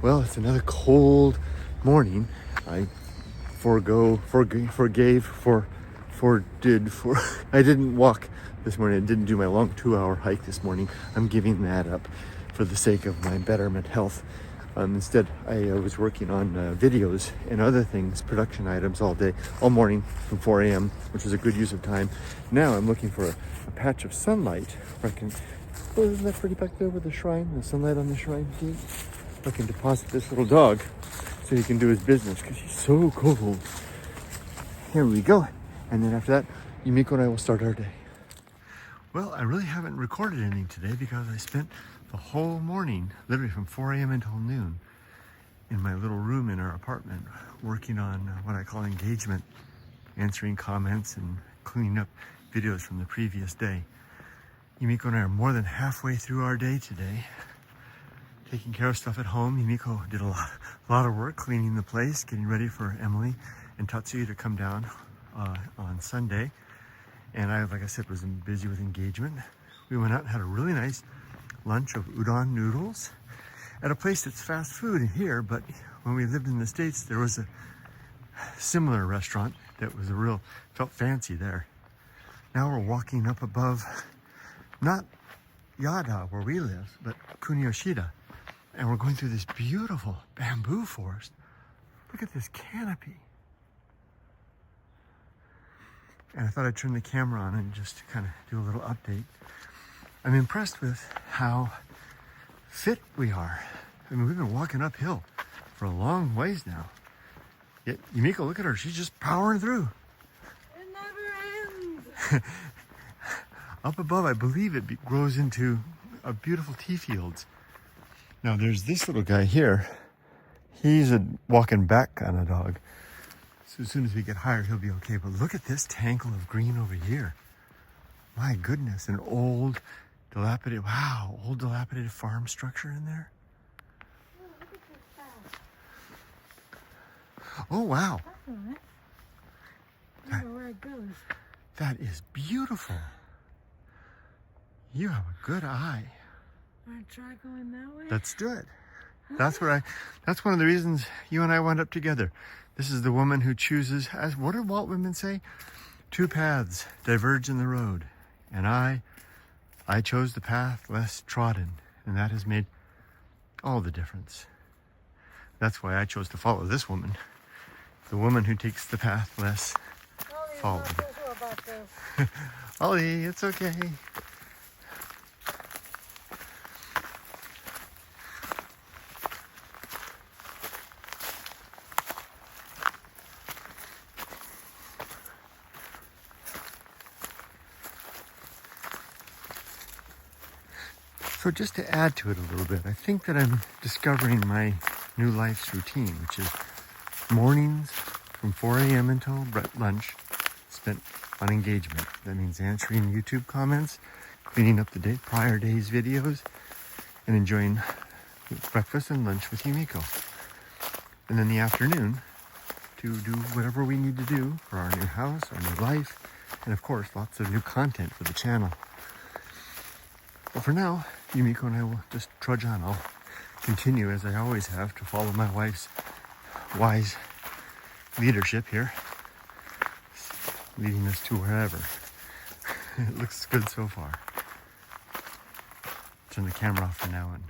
Well, it's another cold morning. I I didn't walk this morning. I didn't do my long 2-hour hike this morning. I'm giving that up for the sake of my betterment health. Instead, I was working on videos and other things, production items all morning from 4 a.m., which was a good use of time. Now I'm looking for a patch of sunlight where I can, oh, isn't that pretty back there with the shrine, the sunlight on the shrine gate? I can deposit this little dog so he can do his business because he's so cold. Here we go. And then after that, Yumiko and I will start our day. Well, I really haven't recorded anything today because I spent the whole morning, literally from 4 a.m. until noon, in my little room in our apartment, working on what I call engagement, answering comments and cleaning up videos from the previous day. Yumiko and I are more than halfway through our day today, taking care of stuff at home. Yumiko did a lot of work cleaning the place, getting ready for Emily and Tatsuya to come down on Sunday. And I, like I said, was busy with engagement. We went out and had a really nice lunch of udon noodles at a place that's fast food here, but when we lived in the States, there was a similar restaurant that was felt fancy there. Now we're walking up above, not Yada where we live, but Kunioshida. And we're going through this beautiful bamboo forest. Look at this canopy. And I thought I'd turn the camera on and just kind of do a little update. I'm impressed with how fit we are. I mean, we've been walking uphill for a long ways now. Yet, Yumiko, look at her. She's just powering through. It never ends. Up above, I believe it grows into a beautiful tea fields. Now, there's this little guy here. He's a walking back kind of dog. So as soon as we get higher, he'll be okay. But look at this tangle of green over here. My goodness, an old dilapidated farm structure in there. Oh, look at this path. Oh, wow. That's all right. I don't know where it goes. That is beautiful. You have a good eye. Want to try going that way? Let's do it. That's one of the reasons you and I wound up together. This is the woman who chooses, as what did Walt Whitman say? 2 paths diverge in the road. And I chose the path less trodden. And that has made all the difference. That's why I chose to follow this woman. The woman who takes the path less followed. About this. Ollie, it's okay. So just to add to it a little bit, I think that I'm discovering my new life's routine, which is mornings from 4 a.m. until lunch spent on engagement. That means answering YouTube comments, cleaning up the prior day's videos, and enjoying breakfast and lunch with Yumiko. And then the afternoon to do whatever we need to do for our new house, our new life, and of course, lots of new content for the channel. But for now, Yumiko and I will just trudge on. I'll continue, as I always have, to follow my wife's wise leadership here, leading us to wherever. It looks good so far. Turn the camera off for now and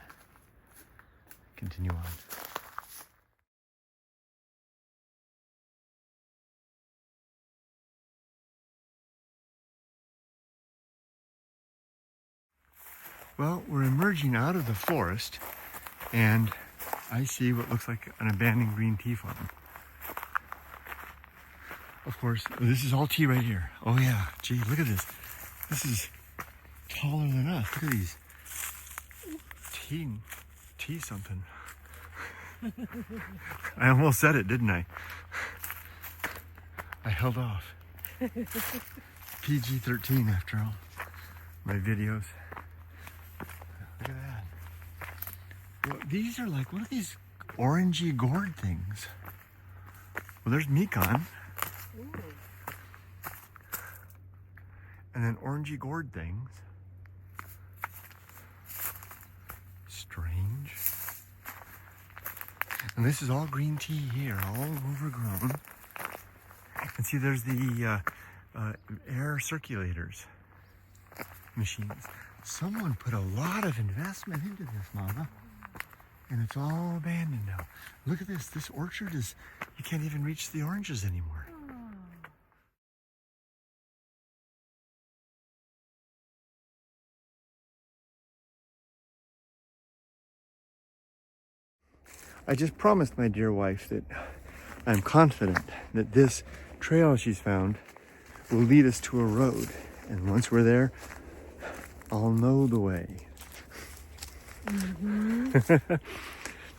continue on. Well, we're emerging out of the forest, and I see what looks like an abandoned green tea farm. Of course, this is all tea right here. Oh yeah, gee, look at this. This is taller than us. Look at these. Tea something. I almost said it, didn't I? I held off. PG-13 after all. My videos. Look at that. Well, these are like, what are these orangey gourd things? Well, there's Mikan. Ooh. And then orangey gourd things. Strange. And this is all green tea here, all overgrown. And see, there's the air circulators machines. Someone put a lot of investment into this, Mama. And it's all abandoned now. Look at this. This orchard is, you can't even reach the oranges anymore. I just promised my dear wife that I'm confident that this trail she's found will lead us to a road. And once we're there, I'll know the way. Mm-hmm.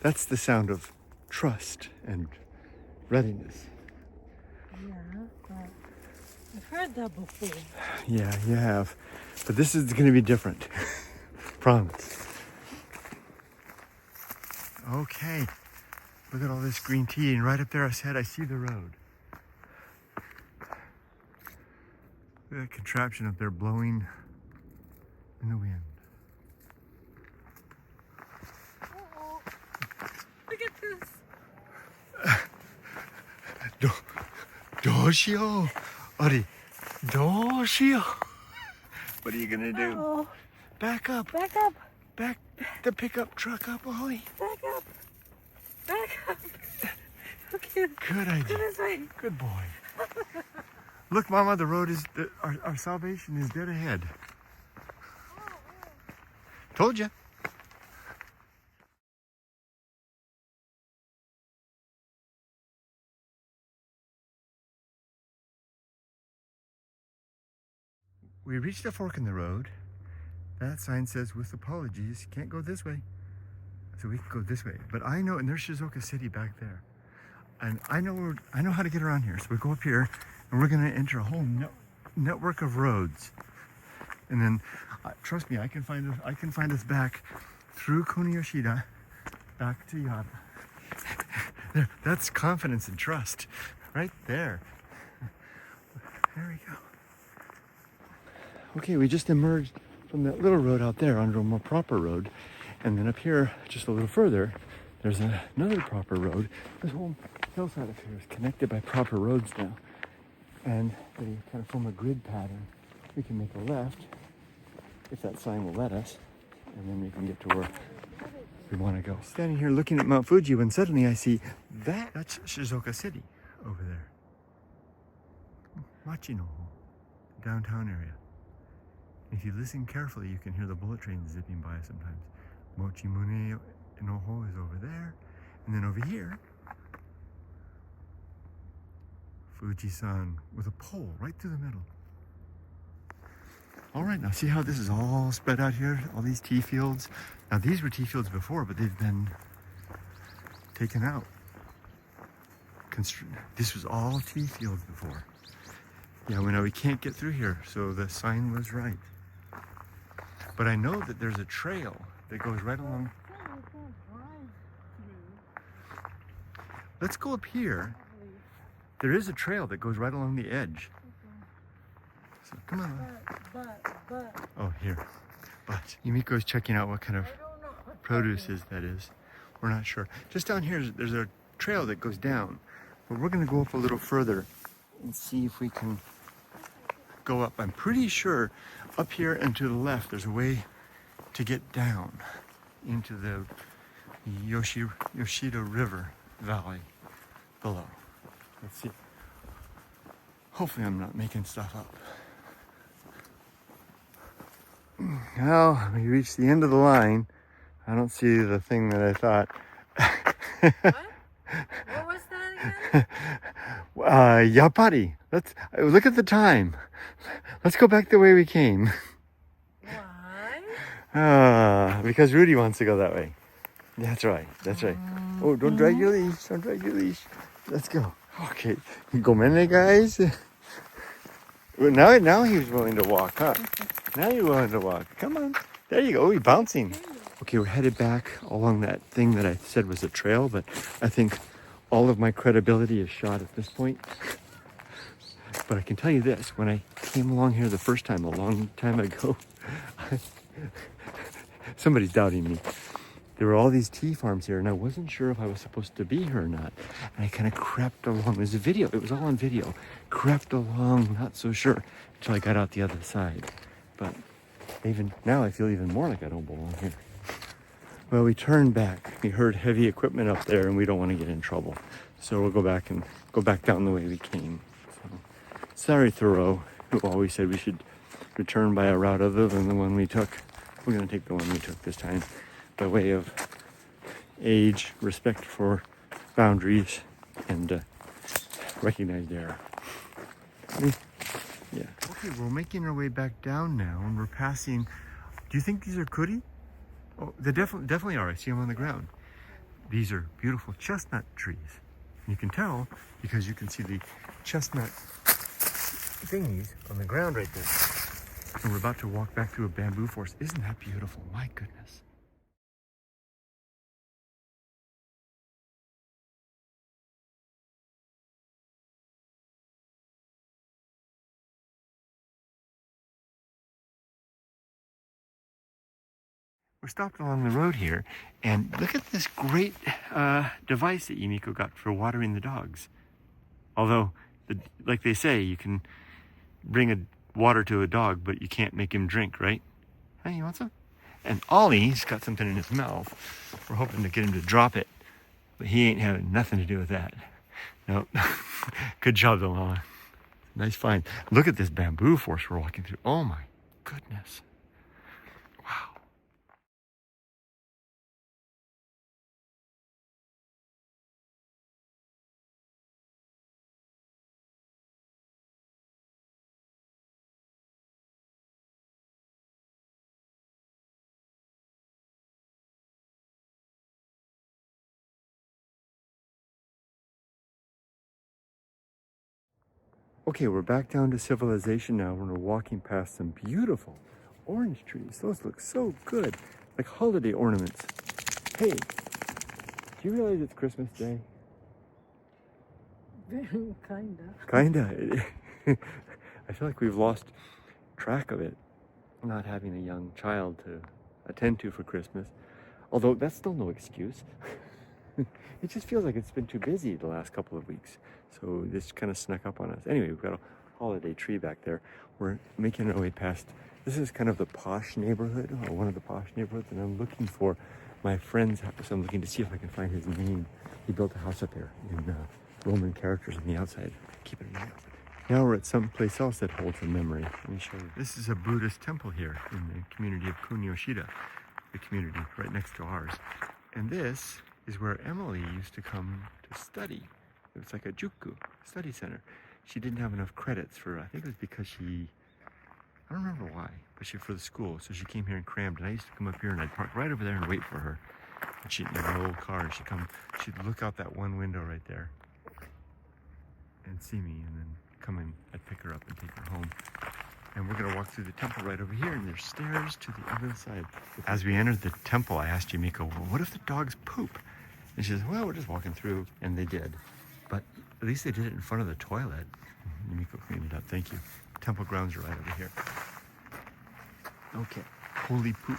That's the sound of trust and readiness. Yeah, but I've heard that before. Yeah, you have. But this is going to be different. Promise. Okay. Look at all this green tea, and right up there ahead I see the road. Look at that contraption up there blowing in the wind. Uh-oh. Look at this. どうしよう。Adi, どうしよう. What are you gonna do? Uh-oh. Back up. Back up. Back the pickup truck up, Ollie. Back up. Back up. Okay. Good idea. Go this way. Good boy. Look, Mama, the road is, our salvation is dead ahead. Told you. We reached a fork in the road. That sign says, with apologies, can't go this way. So we can go this way. But I know, and there's Shizuoka City back there. And I know how to get around here. So we go up here, and we're gonna enter a whole network of roads. And then, trust me, I can find us back through Kuniyoshida, back to Yada. There, that's confidence and trust, right there. There we go. Okay, we just emerged from that little road out there onto a more proper road. And then up here, just a little further, there's another proper road. This whole hillside up here is connected by proper roads now. And they kind of form a grid pattern. We can make a left, if that sign will let us, and then we can get to where we want to go. Standing here looking at Mount Fuji when suddenly I see that's Shizuoka City over there. Machino, downtown area. If you listen carefully, you can hear the bullet trains zipping by sometimes. Mochimune no Ho is over there. And then over here, Fuji-san with a pole right through the middle. All right, now see how this is all spread out here? All these tea fields. Now these were tea fields before, but they've been taken out. This was all tea fields before. Yeah, well, now we can't get through here, so the sign was right. But I know that there's a trail that goes right along. Let's go up here. There is a trail that goes right along the edge. So come on. But. Oh, here. But Yumiko's checking out what kind of produce that is. We're not sure. Just down here, there's a trail that goes down. But we're going to go up a little further and see if we can go up. I'm pretty sure up here and to the left, there's a way to get down into the Yoshida River Valley below. Let's see. Hopefully I'm not making stuff up. Well, we reached the end of the line. I don't see the thing that I thought. What? What was that again? Yapari. Let's look at the time. Let's go back the way we came. Why? Because Rudy wants to go that way. That's right. That's right. Oh, don't drag your leash. Don't drag your leash. Let's go. Okay. Gomenne, guys. Well, now he's willing to walk, huh? Now you're willing to walk. Come on. There you go. Oh, he's bouncing. Okay, we're headed back along that thing that I said was a trail, but I think all of my credibility is shot at this point. But I can tell you this, when I came along here the first time, a long time ago, somebody's doubting me. there were all these tea farms here, and I wasn't sure if I was supposed to be here or not. And I kind of crept along. It was a video. It was all on video. Crept along, not so sure, until I got out the other side. But even now, I feel even more like I don't belong here. Well, we turned back. We heard heavy equipment up there, and we don't want to get in trouble. So we'll go back down the way we came. So, sorry, Thoreau, who always said we should return by a route other than the one we took. We're going to take the one we took this time by way of age, respect for boundaries, and recognized error. Yeah. Okay, we're making our way back down now, and we're passing. Do you think these are kuri? Oh, they definitely are. I see them on the ground. These are beautiful chestnut trees. You can tell because you can see the chestnut thingies on the ground right there. And we're about to walk back through a bamboo forest. Isn't that beautiful? My goodness. We're stopped along the road here, and look at this great device that Yumiko got for watering the dogs. Although, like they say, you can bring water to a dog, but you can't make him drink, right? Hey, you want some? And Ollie's got something in his mouth. We're hoping to get him to drop it, but he ain't having nothing to do with that. Nope. Good job, Ilana. Nice find. Look at this bamboo forest we're walking through. Oh my goodness. Wow. Okay, we're back down to civilization now, and we're walking past some beautiful orange trees. Those look so good, like holiday ornaments. Hey, do you realize it's Christmas Day? Kinda. I feel like we've lost track of it, not having a young child to attend to for Christmas. Although that's still no excuse. It just feels like it's been too busy the last couple of weeks. So this kind of snuck up on us. Anyway, we've got a holiday tree back there. We're making our way past, this is kind of the posh neighborhood, or one of the posh neighborhoods, and I'm looking for my friend's house. I'm looking to see if I can find his name. He built a house up here in Roman characters on the outside. Keep it in mind. Now we're at some place else that holds a memory. Let me show you. This is a Buddhist temple here in the community of Kunyoshida, the community right next to ours. And this is where Emily used to come to study. It's like a juku, study center. She didn't have enough credits for, I think it was because I don't remember why, but for the school. So she came here and crammed, and I used to come up here and I'd park right over there and wait for her. And she'd, in her old car, she'd look out that one window right there and see me, and then come in, I'd pick her up and take her home. And we're gonna walk through the temple right over here, and there's stairs to the other side. As we entered the temple, I asked Yumiko, well, what if the dogs poop? And she says, well, we're just walking through, and they did. But at least they did it in front of the toilet. Yumiko cleaned it up, thank you. Temple grounds are right over here. Okay, holy poop.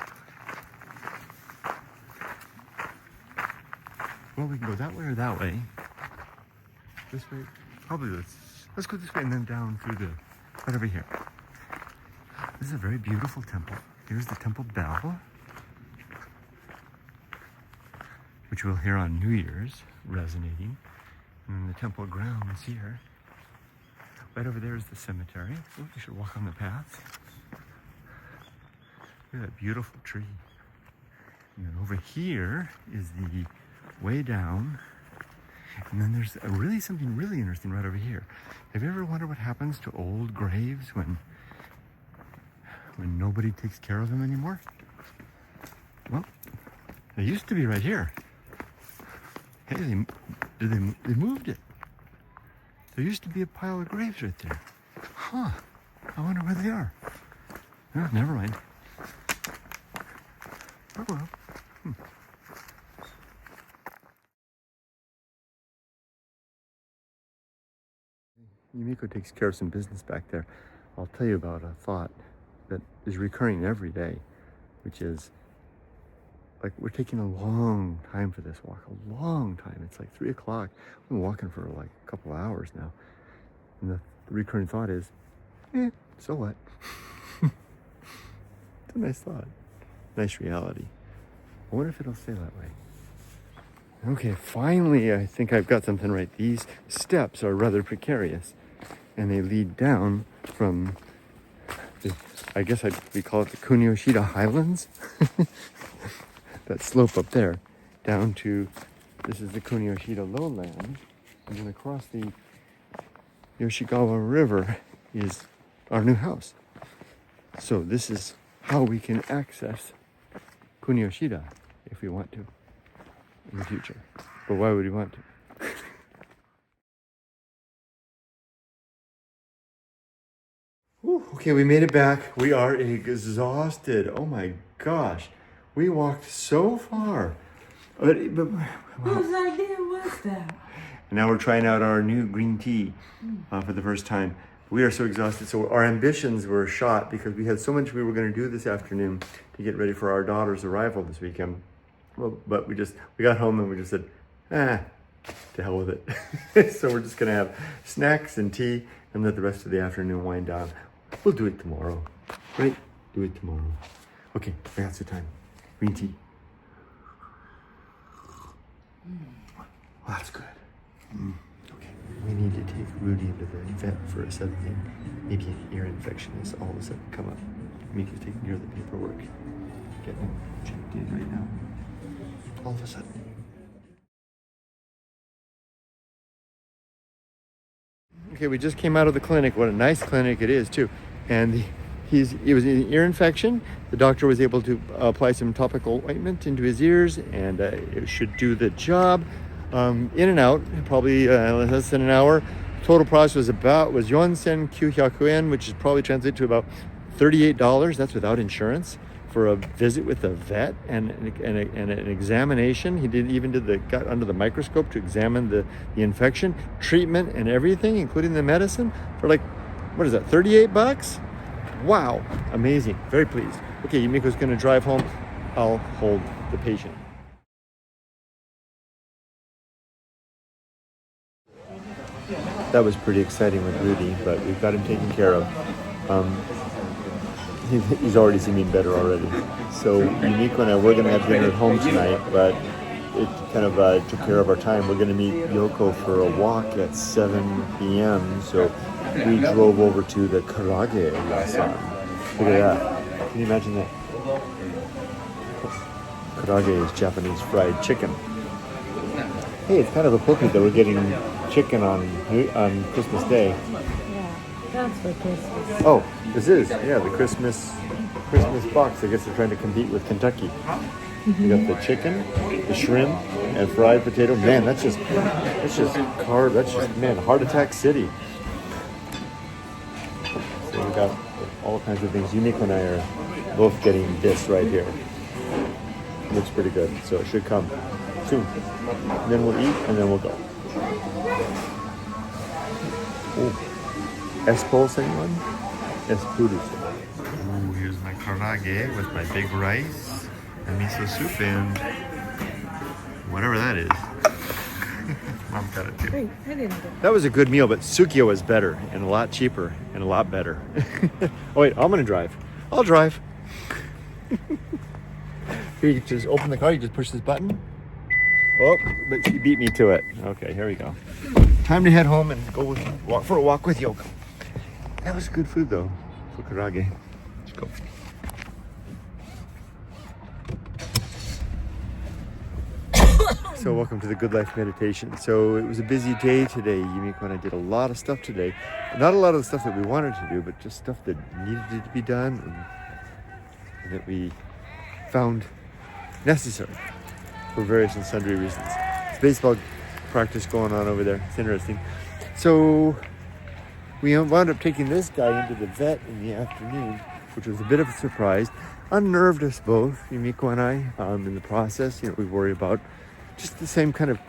Well, we can go that way or that way. This way, probably let's go this way and then down through right over here. This is a very beautiful temple. Here's the temple bell, which we'll hear on New Year's, resonating. And then the temple grounds here. Right over there is the cemetery. Oh, we should walk on the path. Look at that beautiful tree. And then over here is the way down. And then there's something really interesting right over here. Have you ever wondered what happens to old graves when nobody takes care of them anymore? Well, they used to be right here. Hey, they moved it. There used to be a pile of graves right there. Huh. I wonder where they are. Oh, never mind. Oh well. Yumiko takes care of some business back there. I'll tell you about a thought that is recurring every day, which is like we're taking a long time for this walk, a long time. It's like 3 o'clock. We've been walking for like a couple of hours now. And the recurring thought is, so what? It's a nice thought, nice reality. I wonder if it'll stay that way. Okay, finally, I think I've got something right. These steps are rather precarious, and they lead down from I guess we call it the Kunioshida Highlands. That slope up there, down to, this is the Kunioshida lowland, and then across the Yoshigawa River is our new house. So this is how we can access Kunioshida if we want to in the future. But why would we want to? Whew, okay, we made it back. We are exhausted. Oh my gosh. We walked so far. But Whose idea was that? and now we're trying out our new green tea for the first time. We are so exhausted. So our ambitions were shot because we had so much we were going to do this afternoon to get ready for our daughter's arrival this weekend. Well, but we got home and we just said, to hell with it. So we're just going to have snacks and tea and let the rest of the afternoon wind down. We'll do it tomorrow, right? Do it tomorrow. Okay, I got some time. Green tea. Well, that's good. Okay, we need to take Rudy to the vet for something. Maybe an ear infection has all of a sudden come up. Miko's taking care of the paperwork. Getting him checked in right now. All of a sudden. Okay, we just came out of the clinic. What a nice clinic it is too. And it was an ear infection. The doctor was able to apply some topical ointment into his ears, and it should do the job. In and out, probably less than an hour. Total price was Yonsen Kyuhyakuen, which is probably translated to about $38. That's without insurance for a visit with a vet and an examination. He got under the microscope to examine the infection, treatment, and everything, including the medicine, for like, what is that, $38? Wow, amazing, very pleased. Okay, Yumiko's gonna drive home. I'll hold the patient. That was pretty exciting with Rudy, but we've got him taken care of. He's already seeming better already. So Yumiko and I were going to have dinner at home tonight, but it kind of took care of our time. We're going to meet Yoko for a walk at 7 p.m. So we drove over to the karage yasan. Look at that. Can you imagine that? Karage is Japanese fried chicken. Hey, it's kind of appropriate that we're getting chicken on Christmas Day. Yeah, that's for Christmas. Oh, this is, the Christmas box. I guess they're trying to compete with Kentucky. You got the chicken, the shrimp, and fried potato. Man, that's just heart attack city. So we got all kinds of things. Yumiko and I are both getting this right here. Looks pretty good, so it should come soon. And then we'll eat, and then we'll go. Oh, Espulse anyone? Espulse. Oh, here's my karage with my big rice and miso soup and whatever that is. Mom got it too. Wait, I didn't get it. That was a good meal, but Sukiya was better and a lot cheaper and a lot better. Oh wait, I'm gonna drive. I'll drive. Here, you just open the car, you just push this button. Oh, but she beat me to it. Okay, here we go. Time to head home and go walk for a walk with Yoko. That was good food though, for karage. Let's go. So welcome to the Good Life Meditation. So it was a busy day today. Yumiko and I did a lot of stuff today. Not a lot of the stuff that we wanted to do, but just stuff that needed to be done and that we found necessary for various and sundry reasons. It's baseball practice going on over there. It's interesting. So we wound up taking this guy into the vet in the afternoon, which was a bit of a surprise. Unnerved us both, Yumiko and I, in the process. We worry about just the same kind of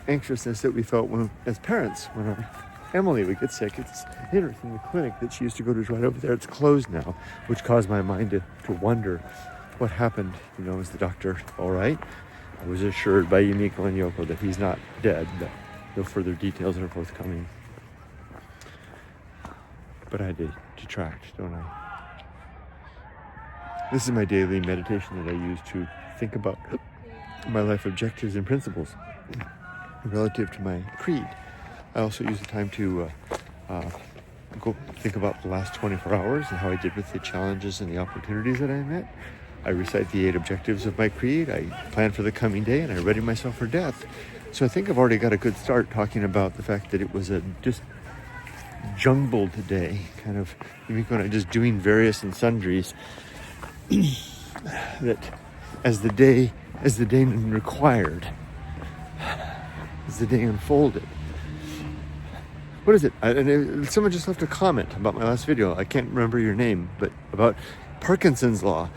anxiousness that we felt as parents when our Emily would get sick. It's interesting, the clinic that she used to go to is right over there. It's closed now, which caused my mind to wonder what happened, is the doctor all right? I was assured by Yumiko and Yoko that he's not dead, but no further details are forthcoming. But I detract, don't I? This is my daily meditation that I use to think about my life objectives and principles relative to my creed. I also use the time to go think about the last 24 hours and how I did with the challenges and the opportunities that I met. I recite the 8 objectives of my creed. I plan for the coming day, and I ready myself for death. So I think I've already got a good start talking about the fact that it was a just jumbled day, kind of Yumiko and I just doing various and sundries that as the day required, as the day unfolded. What is it? Someone just left a comment about my last video. I can't remember your name, but about Parkinson's law.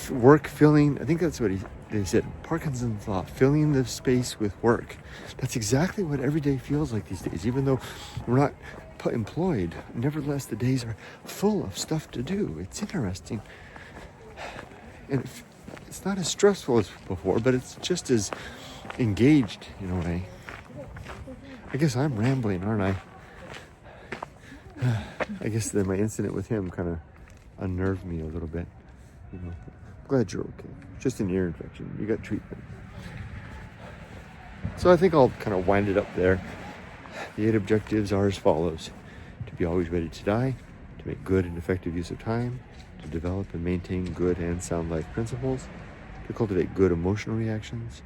Work filling, I think that's what they said. Parkinson's law, filling the space with work. That's exactly what every day feels like these days. Even though we're not employed, nevertheless, the days are full of stuff to do. It's interesting. And it's not as stressful as before, but it's just as engaged in a way. I guess I'm rambling, aren't I? I guess that my incident with him kind of unnerved me a little bit. Glad you're okay. Just an ear infection. You got treatment. So I think I'll kind of wind it up there. The 8 objectives are as follows: to be always ready to die, to make good and effective use of time, to develop and maintain good and sound life principles, to cultivate good emotional reactions,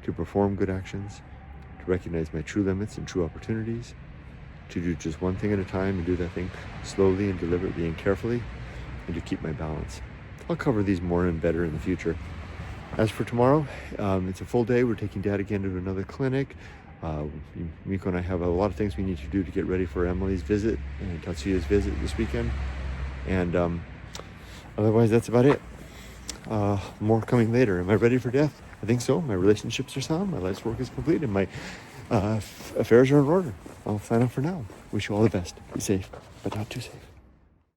to perform good actions, to recognize my true limits and true opportunities, to do just one thing at a time and do that thing slowly and deliberately and carefully, and to keep my balance. I'll cover these more and better in the future. As for tomorrow, it's a full day. We're taking Dad again to another clinic. Miko and I have a lot of things we need to do to get ready for Emily's visit and Tatsuya's visit this weekend. And otherwise, that's about it. More coming later. Am I ready for death? I think so. My relationships are sound. My life's work is complete. And my affairs are in order. I'll sign off for now. Wish you all the best. Be safe, but not too safe.